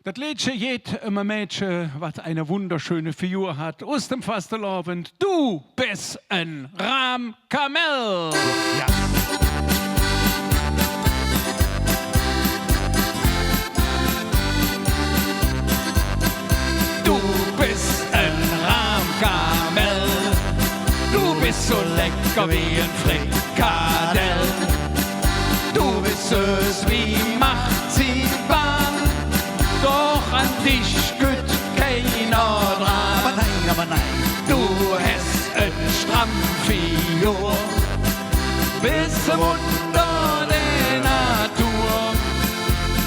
Das Liedchen geht um ein Mädchen, was eine wunderschöne Figur hat, aus dem Fastelavond. Du bist ein Rahmkamel. Ja. Du bist ein Rahmkamel. Du bist so lecker wie ein Frikadell. Du bist süß wie Marzipan. Doch an dich gütt keiner dran. Aber nein, du hast ein Strampfigur. Bist ein Wunder der Natur.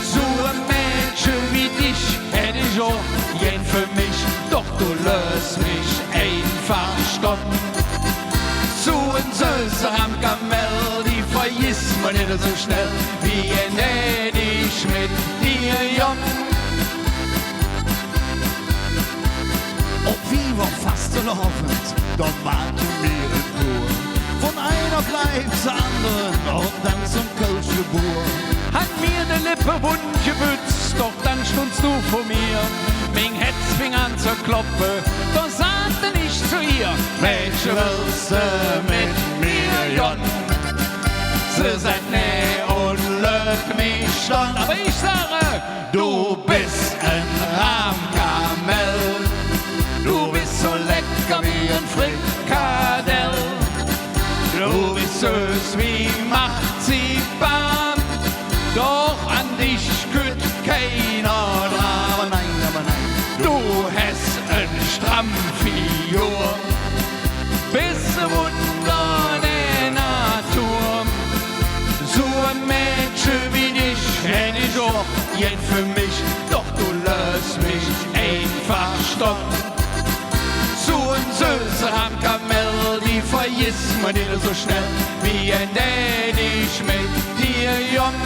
So ein Mädchen wie dich hätt ich auch gern für mich. Doch du löst mich einfach stopp. So ein süßer Rahmkamel, die vergisst man nicht so schnell, wie ein ich mit dir jung. Ob wie wir Fastelavond, dann warten wir in Ruhe. Von einer gleich zur anderen und dann zum Kölschgebur. Hat mir de Lippe wund gebützt, doch dann stundst du vor mir. Mein Herz fing an zu kloppen, da sagte ich zu ihr: Mädchen, willst du mit mir jon? Sie sagt nee und löt mich schon. Aber ich sage, du bist ein Rahmkamel. Du bist so lecker wie ein Frikadell. Du bist süß wie Marzipan. Doch an dich kütt keiner dran. Aber nein, du hast ein Strampfigur. Bist ein Wunder der Natur. So ein Mädchen wie dich hätt ich auch gern für mich. Doch du löst mich einfach stopp. So ein süßer Rahmkamel, die vergisst man nicht so schnell, wie ein ich mit dir jung.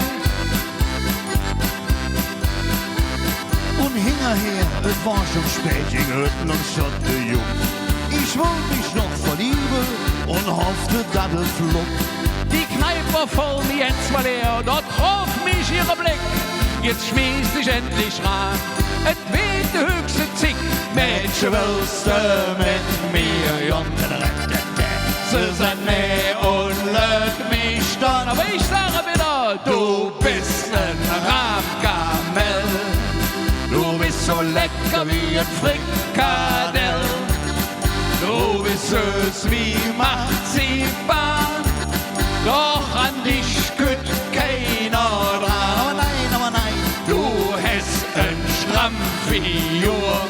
Und hinterher, es war schon spät, ich hörten und schotte jung. Ich wollte mich noch verlieben und hoffte, dass es flog. Die Kneipe war voll, jetzt war leer, dort traf mich ihre Blick. Jetzt schmiss ich endlich ran, et weht der höchste Zick. Mädchen, willst du mit mir jung? Sie sagt nee und löt mich dann. Aber ich sage wieder, du bist ein Rahmkamel. Du bist so lecker wie ein Frikadell. Du bist süß wie Marzipan. Doch an dich kütt keiner dran. Aber nein, du hast ein Strampfigur.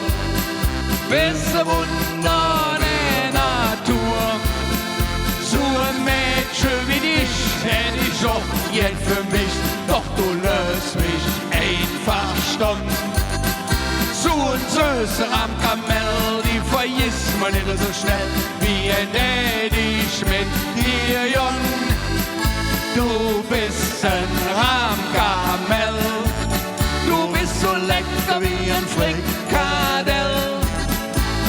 Bist ein Wunder der Natur. So ein Mädchen wie dich hätt ich auch gern für mich. Doch du löst mich einfach stumm. So ein süßer Rahmkamel, die vergisst man nicht so schnell, wie ein ich mit dir jung. Du bist ein Rahmkamel, du bist so lecker wie ein Frikadell.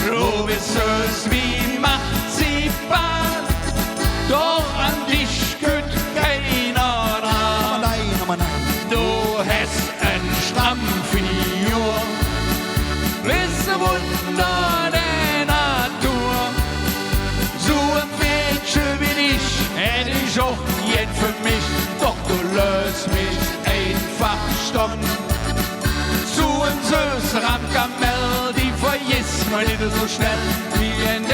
Du bist süß wie Marzipan, doch an dich kütt keiner dran. aber nein. Du hast ein Strampfigur, bist ein Wunder der Natur. So ein Mädchen wie dich hätt ich auch gern für mich, doch du löst mich einfach stumm. So ein süßer Rahmkamel, die vergisst man nicht so schnell, wie ein